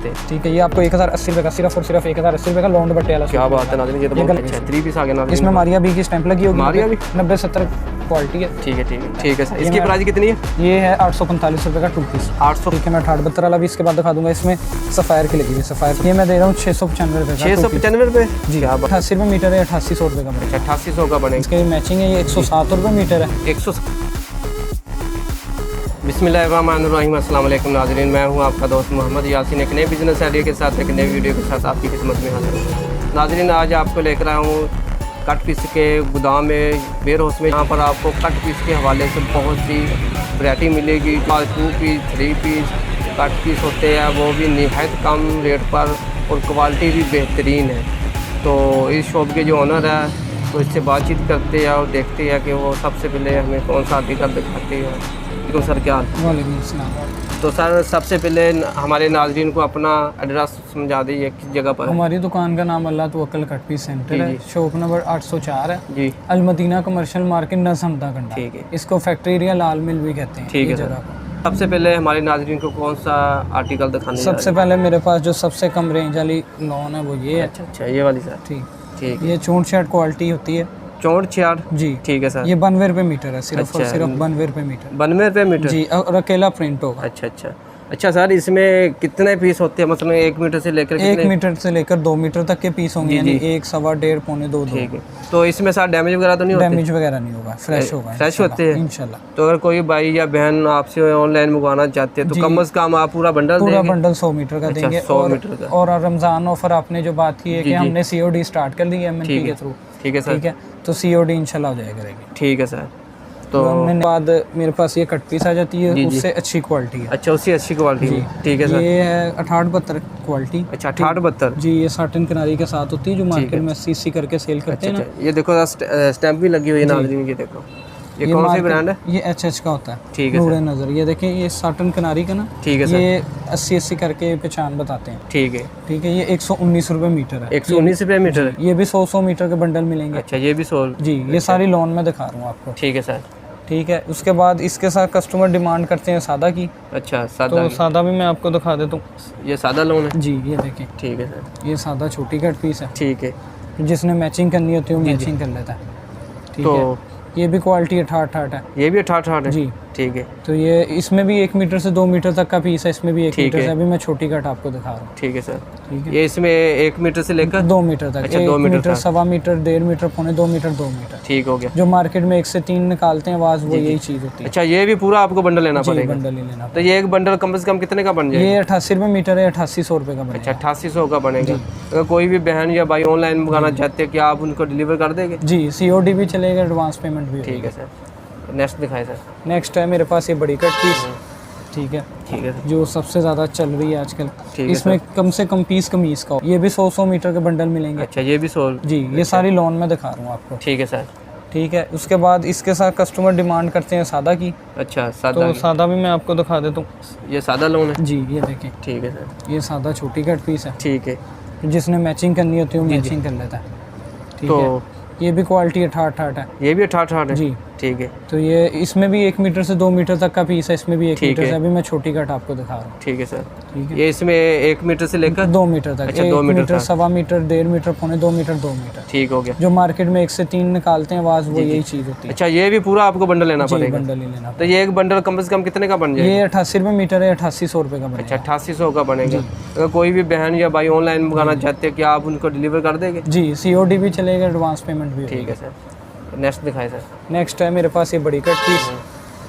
ठीक है, ये आपको 1080 रुपये का सिर्फ और सिर्फ 1080 रुपये का लॉन्ग दुपट्टे वाला। क्या बात है नाज़रीन, ये तो बहुत अच्छा है। 3 पीस आ गया नाज़रीन। इसमें मारिया बी की स्टैंप लगी होगी, मारिया बी 90-70 क्वालिटी है। ठीक है ठीक है ठीक है सर। इसकी प्राइस कितनी है? ये है 845 रुपये का 2 पीस। 800। ठीक है, मैं 68-72 वाला भी इसके बाद दिखा दूंगा। इसमें सफ़ायर की लगी हुई सफ़ायर, ये मैं दे रहा हूँ 695 रुपये का। 695 रुपये जी, 88 रुपये मीटर है, 8800 रुपये का बनेगा। 8800 का बनेगा। इसके मैचिंग है, ये 107 रुपये मीटर है। 100। बिस्मिल्लाहिर्रहमानिर्रहीम, अस्सलाम वालेकुम नाज़रीन, मैं हूं आपका दोस्त मोहम्मद यासीन, एक नए बिज़नेस आइडिया के साथ एक नई वीडियो के साथ आपकी खिदमत में हाजिर हूं। नाज़रीन, आज आपको लेकर आया हूं कट पीस के गोदाम में, वेयर हाउस में। यहाँ पर आपको कट पीस के हवाले से बहुत सी वैरायटी मिलेगी। 2 पीस 3 पीस कट पीस होते हैं, वो भी निहायत कम रेट पर और क्वालिटी भी बेहतरीन है। तो इस शॉप के जो ऑनर है तो इससे बातचीत करते हैं और देखते हैं कि वो सबसे पहले हमें कौन सा आर्टिकल दिखाते हैं। तो सर क्या? वालेकुम अस्सलाम। तो सर सबसे पहले हमारे नाज़रीन को अपना एड्रेस समझा दीजिए, किस जगह पर है? हमारी दुकान का नाम अल्लाह तवक्कल कट पीस सेंटर है, शॉप नंबर 804 है जी, अल मदीना कमर्शियल मार्केट नज़मदा कंडा। ठीक है। इसको फैक्ट्री एरिया लाल मिल भी कहते हैं। ठीक है जगह सर। सबसे पहले हमारे नाज़रीन को कौन सा आर्टिकल दिखाने? सबसे पहले मेरे पास जो सबसे कम रेंज वाली लॉन है वो ये है। अच्छा, ये वाली सर। ठीक ठीक, ये 64 क्वालिटी होती है। 64 जी, ठीक है सर। ये 92 रुपये मीटर है, सिर्फ और अच्छा, सिर्फ 92 रुपये मीटर। 92 रुपये मीटर जी, और अकेला प्रिंट होगा। अच्छा अच्छा सर, इसमें कितने पीस होते हैं? मतलब 1 मीटर से लेकर 1 मीटर से लेकर 2 मीटर तक के पीस होंगे, यानी 1, सवा, 1.5, पौने 2। ठीक है। तो इसमें सर डैमेज वगैरह तो नहीं होते? डैमेज वगैरह नहीं होगा, फ्रेश होगा। फ्रेश होते हैं इंशाल्लाह। तो अगर कोई भाई या बहन आपसे ऑनलाइन मंगवाना चाहते हैं तो कम से कम आप पूरा बंडल पूरा देंगे? बंडल 100 मीटर का देंगे। 100 मीटर का। और रमज़ान ऑफर आपने जो बात की है कि हमने COD स्टार्ट कर दी है MNP के थ्रू। ठीक है सर। ठीक है, तो COD इंशाल्लाह हो जाया करेगी। ठीक है सर। तो बाद मेरे पास ये कट पीस आ जाती है, उससे अच्छी क्वालिटी है। अच्छा, उससे अच्छी क्वालिटी है। ठीक है सर। ये है 68-72 क्वालिटी। अच्छा, 68-72 जी, ये साटन किनारी के साथ होती है जो मार्केट में 80 करके सेल करते हैं ना। ये देखो स्टैंप भी लगी हुई है नाज़रीन, ये देखो। ये कौन सी ब्रांड है? ये HH का होता है। ठीक है नूर नज़र। ये देखें, ये साटन किनारी का ना। ठीक है सर। ये 80 करके पहचान बताते हैं। ठीक है ठीक है, ये 119 रुपये मीटर है। 119 रुपये मीटर है। ये भी 100 मीटर के बंडल मिलेंगे। अच्छा, ये भी 100। जी, ये सारी लोन में दिखा रहा हूँ आपको। ठीक है सर। ठीक है, उसके बाद इसके साथ कस्टमर डिमांड करते हैं सादा की। अच्छा, सादा। तो सादा भी मैं आपको दिखा देता हूँ। ये सादा लोन है? जी, ये देखें। ठीक है सर। ये सादा छोटी कट पीस है। ठीक है। जिसने मैचिंग करनी होती है वो मैचिंग कर लेता है। ठीक तो है, ये भी क्वालिटी 68 है। ये भी 68 है? जी, ठीक है। तो ये इसमें भी 1 मीटर से 2 मीटर तक का पीस है, इसमें भी 1 मीटर से। अभी मैं छोटी कट आपको दिखा रहा हूँ। ठीक है सर। ठीक है, ये इसमें 1 मीटर से लेकर 2 मीटर तक। अच्छा, 1 2 मीटर, सवा मीटर, 1.5 मीटर, पौने 2 मीटर, 2 मीटर। ठीक हो गया। जो मार्केट में 1 से 3 निकालते हैं आवाज़, वो यही चीज़ होती है। अच्छा, ये भी पूरा आपको बंडल लेना पड़ेगा? बंडल ही लेना। तो ये एक बंडल कम से कम कितने का बन जाएगा? ये 88 रुपये मीटर है, 8800 रुपये का बनेगा। अच्छा, 8800 का बनेगा। अगर कोई भी बहन या भाई ऑनलाइन मंगाना चाहते हैं, क्या आप उनको डिलीवर कर देंगे? जी, COD भी चलेगा, एडवांस पेमेंट भी। ठीक है सर। नेक्स्ट दिखाएं सर। नेक्स्ट है मेरे पास ये बड़ी कट पीस। ठीक है, ठीक है सर। जो सबसे ज़्यादा चल रही है आजकल। ठीक है। इसमें कम से कम पीस कमीज़ का हो। ये भी 100 मीटर के बंडल मिलेंगे। अच्छा, ये भी 100? जी, ये सारी लोन में दिखा रहा हूँ आपको। ठीक है सर। ठीक है, उसके बाद इसके साथ कस्टमर डिमांड करते हैं सादा की। अच्छा, सादा। तो सादा भी मैं आपको दिखा देता हूँ। ये सादा लोन है? जी, ये देखें। ठीक है सर। ये सादा छोटी कट पीस है। ठीक है। जिसने मैचिंग करनी होती है वो मैचिंग कर लेता है। ठीक तो है, ये भी क्वालिटी 68 है। ये भी 68 है? जी, ठीक है। तो ये इसमें भी 1 मीटर से 2 मीटर तक का पीस है, इसमें भी 1 ठीक मीटर है। से। अभी मैं छोटी कट आपको दिखा रहा हूँ। ठीक है सर। ठीक है, ये इसमें 1 मीटर से लेकर 2 मीटर तक। अच्छा, 1 2 मीटर मीटर, तक। सवा मीटर, 1.5 मीटर, पौने 2 मीटर, 2 मीटर। ठीक हो गया। जो मार्केट में 1 से 3 निकालते हैं आवाज़, वो यही चीज़ होती है। अच्छा, ये भी पूरा आपको बंडल लेना जी, पड़ेगा? बंडल ही लेना। तो ये एक बंडल कम से कम कितने का बन जाएगा? ये 88 रुपये मीटर है, 8800 रुपये का बनेगा। अच्छा, 8800 का बनेगा। अगर कोई भी बहन या भाई ऑनलाइन मंगाना चाहते हैं, क्या आप उनको डिलीवर कर देंगे? जी, COD भी चलेगा, एडवांस पेमेंट भी। ठीक है सर। नेक्स्ट दिखाएं सर। नेक्स्ट है मेरे पास ये बड़ी कट पीस।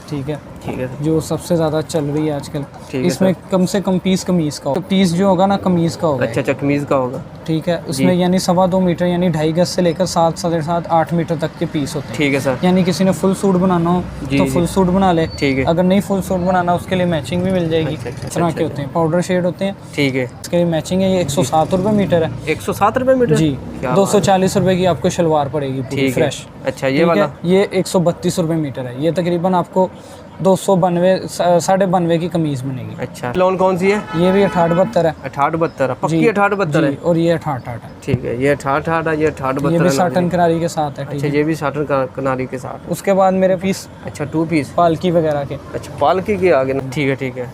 ठीक है, ठीक है सर। जो सबसे ज़्यादा चल रही है आजकल। ठीक है इसमें कम से कम पीस कमीज़ का हो। तो पीस जो होगा ना कमीज़ का होगा। अच्छा, कमीज़ का होगा। ठीक है, उसमें यानी 2.25 मीटर यानी 2.5 गज से लेकर 7, 7.5, 8 मीटर तक के पीस होते हैं। ठीक है सर। यानी किसी ने फुल सूट बनाना हो तो फुल सूट बना ले। ठीक है। अगर नहीं फुल सूट बनाना उसके लिए मैचिंग भी मिल जाएगी। अच्छा, इस तरह के होते हैं, पाउडर शेड होते हैं। ठीक है। इसके लिए मैचिंग है। ये 107 रुपये मीटर है। 107 रुपये मीटर? जी, 240 रुपये की आपको शलवार पड़ेगी पूरी ठीक है। फ्रेश। अच्छा, ये वाला? ये 132 रुपये मीटर है। ये तकरीबन आपको 292 92 की कमीज़ बनेगी। अच्छा, लोन कौन सी है? ये भी 68-72 है। 68-72 पक्की 68-72 है? और ये 68 है। ठीक है, ये 68 है, ये 68-72 ये भी है। साटन किनारी के साथ है। अच्छा, ये भी साटन किनारी के साथ। उसके बाद मेरे पीस अच्छा, 2 पीस पालकी वगैरह के। अच्छा, पालकी के आगे ना। ठीक है ठीक है।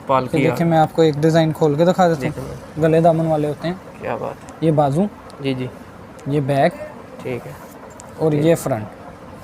पालकी ये देखिए मैं आपको एक डिज़ाइन खोल के दिखा देता हूँ। गले दामन वाले होते हैं। क्या बात है। ये बाजू, जी जी ये बैक ठीक है। और ये फ्रंट।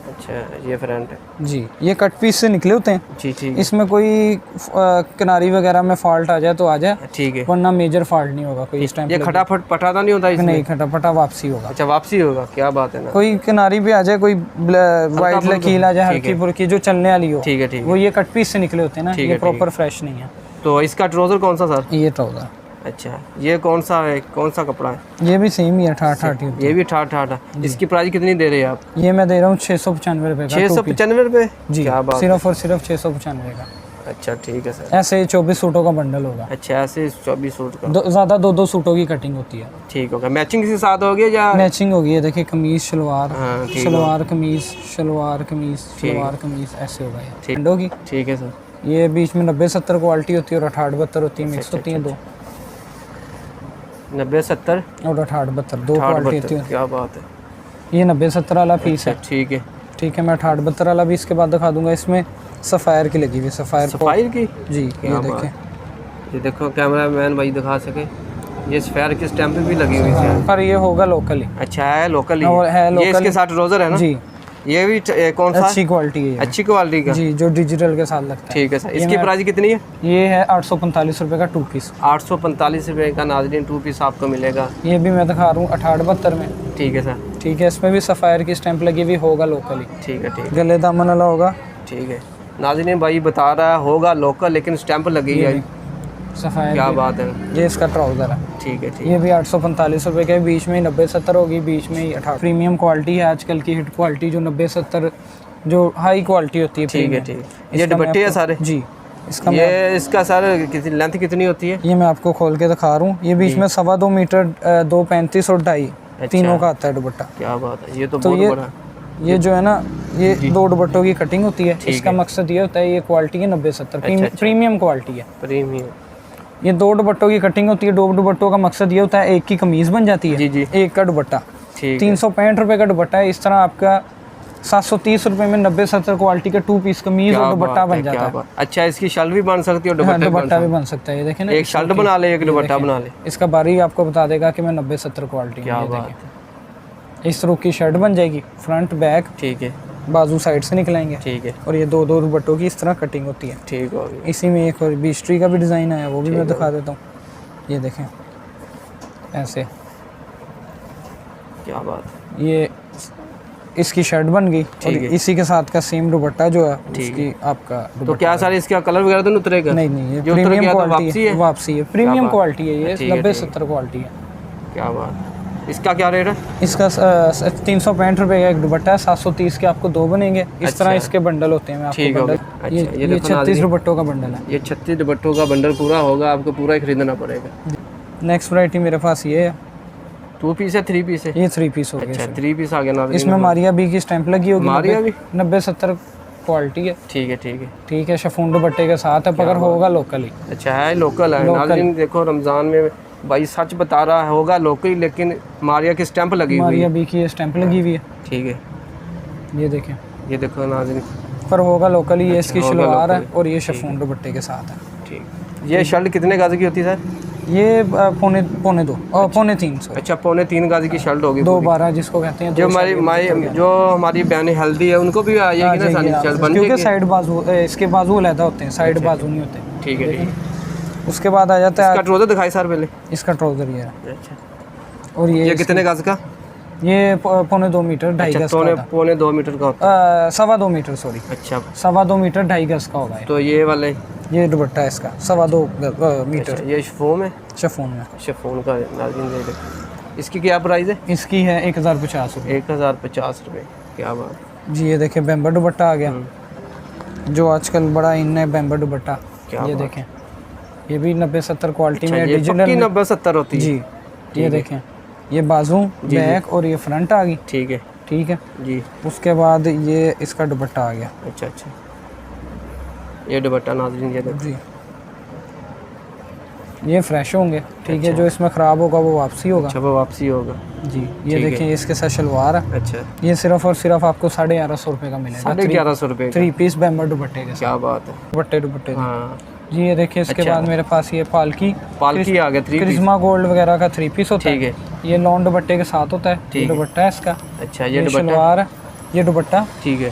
अच्छा ये फ्रंट है जी, ये कट पीस से निकले होते हैं। जी ठीक है इसमें कोई किनारी वगैरह में फॉल्ट आ जाए तो आ जाए, ठीक है। वरना मेजर फॉल्ट नहीं होगा कोई इस टाइम ये खटाफट पटाता नहीं होता इसमें? नहीं, खटापटा वापसी होगा। अच्छा वापसी होगा। क्या बात है ना। कोई किनारी पे आ जाए, कोई वाइट लकीर आ जाए हल्की फुल्की जो चलने वाली हो, ठीक है ठीक वो है। ये कट पीस से निकले होते हैं ना, ये प्रॉपर फ्रेश नहीं है। तो इसका ट्राउज़र कौन सा सर? ये ट्राउज़र। अच्छा ये कौन सा है, कौन सा कपड़ा है? ये भी सेम ही है, ठाठ ठाठ ही होती ये भी ठाठ ठाठ है। इसकी प्राइस कितनी दे रहे हैं आप? है। ये मैं दे रहा हूँ 695 रुपये का। 695 रुपये? जी, क्या बात। सिर्फ और सिर्फ 695 का। अच्छा ठीक है सर। ऐसे 24 सूटों का बंडल होगा। अच्छा ऐसे 24 सूट का ज़्यादा दो सूटों की कटिंग होती है। ठीक होगा। मैचिंग के साथ होगी या? मैचिंग होगी। ये देखिए कमीज शलवार, हाँ, ठीक शलवार कमीज, शलवार कमीज, शलवार कमीज, ऐसे होगा ये। ठीक होगी। ठीक है सर। ये बीच में 90-70 क्वालिटी होती है और 68-72 होती है, मिक्स होती है दो। 90-70 और 68-72 दो क्वालिटी होती है। क्या बात है। ये 90-70 वाला पीस है। ठीक है ठीक है, मैं 68-72 वाला भी इसके बाद दिखा दूंगा। इसमें सफ़ायर की लगी हुई, सफायर की। जी, क्या ये बात। देखें। ये देखो कैमरा मैन भाई दिखा सके, ये स्फेयर की स्टैम्प भी लगी हुई है। पर ये होगा लोकल ही। अच्छा है लोकल और है ही। ये लोकल इसके साथ ट्राउजर है ना? जी, ये भी कौन सा? अच्छी क्वालिटी है ये। अच्छी क्वालिटी का। जी, जो डिजिटल के साथ लगता है। ठीक है सर। इसकी प्राइस कितनी है? ये है 845 रुपये का 2 पीस। 845 रुपये का नाज़रीन 2 पीस आपको मिलेगा। ये भी मैं दिखा रहा हूँ 68-72 में। ठीक है सर। ठीक है, इसमें भी सफ़ायर की स्टैंप लगी हुई, होगा लोकल ही। ठीक है ठीक है गले दामन वाला होगा। ठीक है। नाज़रीन भाई बता रहा है होगा लोकल लेकिन स्टैंप लगी है। सफ़ायर। क्या बात है। ये इसका ट्राउज़र है। ठीक है ठीक ये भी 845 रुपये के, बीच में 90-70 होगी, बीच में ही 18। प्रीमियम क्वालिटी है आजकल की, हिट क्वालिटी जो 90-70 जो हाई क्वालिटी होती है। ठीक है ठीक है। ये दुपट्टे है सारे? जी। इसका ये इसका सर कितनी लेंथ कितनी होती है? ये मैं आपको खोल के दिखा रहा हूँ। ये बीच में 2.25 मीटर, 2.35 और 2.5 तीनों का आता है दुपट्टा। क्या बात है। ये तो बहुत बड़ा। ये जो है ना, ये दो दुपट्टों की कटिंग होती है। इसका मकसद ये होता है, ये क्वालिटी है 90-70 प्रीमियम क्वालिटी है। प्रीमियम। ये दो दुपट्टों की कटिंग होती है। दो दुपट्टों का मकसद ये होता है, एक की कमीज बन जाती है, जी जी। एक का दुपट्टा। ठीक। 365 रुपये का दुपट्टा है। इस तरह आपका 730 रुपये में 90-70 क्वालिटी का 2 पीस कमीज और दुपट्टा बन जाता है। अच्छा इसकी शर्ट भी बन सकती है और दुपट्टा भी बन सकता है। ये देखें ना, एक शर्ट बना ले, एक दुपट्टा बना ले। इसका बारी आपको बता देगा कि मैं 90-70 क्वालिटी। क्या बात है। इस तरह की शर्ट बन जाएगी, फ्रंट बैक। ठीक है। बाजू साइड से निकलेंगे। ठीक है। और ये दो दुपट्टों की इस तरह कटिंग होती है। ठीक हो गई। इसी में एक और बीस्ट्री का भी डिज़ाइन आया, वो भी मैं दिखा देता हूँ। ये देखें ऐसे। क्या बात है। ये इसकी शर्ट बन गई और इसी के साथ का सेम दुपट्टा जो है उसकी आपका। तो क्या सारे इसका कलर वगैरह तो नहीं उतरेगा? नहीं, ये प्रीमियम क्वालिटी है, वापसी है। प्रीमियम क्वालिटी है ये, 90-70 क्वालिटी है। क्या बात। इसका क्या रेट है? इसका 365 रुपये का एक दुपट्टा है। 730 के आपको दो बनेंगे। इस तरह इसके बंडल होते हैं। मैं आपको बंडल, ये 36 दुपट्टों का बंडल है। ये 36 दुपट्टों का बंडल पूरा होगा, आपको पूरा ही खरीदना पड़ेगा। नेक्स्ट वैरायटी मेरे पास ये है। 2 पीस है 3 पीस है? ये 3 पीस हो गया। अच्छा 3 पीस आ गया ना। इसमें मारिया बी की स्टैंप लगी होगी। मारिया भी 90-70 क्वालिटी है। ठीक है ठीक है ठीक है। शिफॉन दुपट्टे के साथ है, पकड़ होगा लोकल ही। अच्छा है लोकल है। नाज़रीन देखो रमज़ान में भाई सच बता रहा है, होगा लोकल लेकिन मारिया की स्टैंप लगी हुई है। मारिया बी की स्टैंप लगी हुई है। ठीक है। ये देखें, ये देखो नाज़रीन, पर होगा लोकल ही। ये इसकी शलवार है और ये शिफॉन दुपट्टे के साथ है। ठीक। ये शर्ट कितने गाज की होती है सर? ये पौने 2 और पौने 3। अच्छा पौने 3 गाज की शर्ट होगी। 2-12 जिसको कहते हैं। जो हमारी बहन हेल्दी है उनको भी आएगी ना सारी शर्ट बन जाएगी? क्योंकि साइड बाजू, इसके बाजू अलग होते हैं, साइड बाजू नहीं होते। ठीक है ठीक है। उसके बाद आ जाता है इसका ट्राउज़र दिखाई सर पहले। इसका ट्राउज़र ये है। अच्छा। और ये कितने गज का? ये पौने 2 मीटर 2.5 गज का। पौने 2 मीटर का होता है। 2.25 मीटर, सॉरी। अच्छा 2.25 मीटर 2.5 गज का होगा। तो ये वाले, ये दुपट्टा है इसका 2.25 मीटर। ये शिफॉन है? शिफॉन में। शिफॉन का नाज़रीन दे दे। इसकी क्या प्राइस है? इसकी है 1050 रुपये। 1050 रुपये। क्या बात जी। ये देखें बेम्बर दुपट्टा आ गया, जो आजकल बड़ा इन है, बेम्बर दुपट्टा। ये देखें, ये भी 90-70 क्वालिटी में डिजिटल 90-70 होती है। जी। ये देखें, ये बाजू, बैक और ये फ्रंट आ गई। ठीक है ठीक है जी। उसके बाद ये इसका दुपट्टा आ गया। अच्छा अच्छा। ये दुपट्टा नाज़रीन ये देखो जी। ये फ्रेश होंगे। ठीक है। जो इसमें ख़राब होगा वो वापसी होगा। अच्छा वो वापसी होगा। जी। ये देखें, इसके साथ शलवार है। अच्छा। ये सिर्फ और सिर्फ आपको 1150 रुपये का मिलेगा। 1150 रुपये 3 पीस बेम्बर दुपट्टे के साथ। क्या बात है। दुपट्टे हाँ जी ये देखिए इसके बाद मेरे पास ये पालकी आ गया 3 पीस, क्रिस्मा गोल्ड वगैरह का 3 पीस होता है। ठीक है। ये लॉन दुपट्टे के साथ होता है, ये दुपट्टा है इसका। अच्छा ये शलवार है, ये दुपट्टा, ठीक है।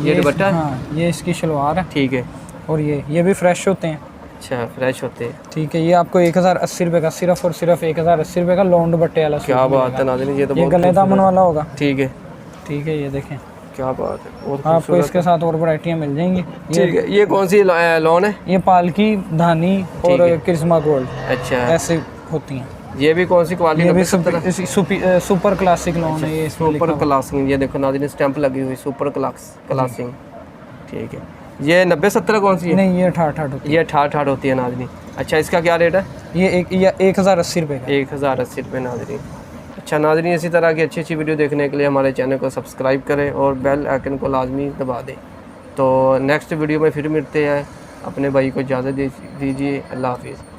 ये दुपट्टा, हाँ ये इसकी शलवार है, ठीक है। और ये भी फ्रेश होते हैं। अच्छा फ्रेश होते हैं, ठीक है। ये आपको 1080 रुपये का, सिर्फ और सिर्फ 1080 रुपये का लॉन दुपट्टे वाला। क्या बात है नाज़रीन, ये तो बहुत गले दामन वाला होगा। ठीक है, ठीक है। ये देखें, क्या बात है, और आपको इसके साथ और वैरायटियाँ मिल जाएंगी। ठीक है। ये कौन सी लॉन है? ये पालकी, धानी और क्रिस्मा गोल्ड, अच्छा ऐसे होती हैं। ये भी कौन सी क्वालिटी? ये भी सुपर क्लासिक लॉन है। ये सुपर क्लासिंग, ये देखो नाज़रीन स्टैंप लगी हुई, सुपर क्लासिंग। ठीक है। ये 90-70 कौन सी है? नहीं ये 68 होती है। ये 68 होती है नाज़रीन। अच्छा इसका क्या रेट है? ये 1080 रुपये का। 1080 रुपये नाज़रीन। अच्छा नाज़रीन, इसी तरह की अच्छी अच्छी वीडियो देखने के लिए हमारे चैनल को सब्सक्राइब करें और बेल आइकन को लाजमी दबा दें। तो नेक्स्ट वीडियो में फिर मिलते हैं। अपने भाई को इजाज़त दीजिए। अल्लाह हाफिज़।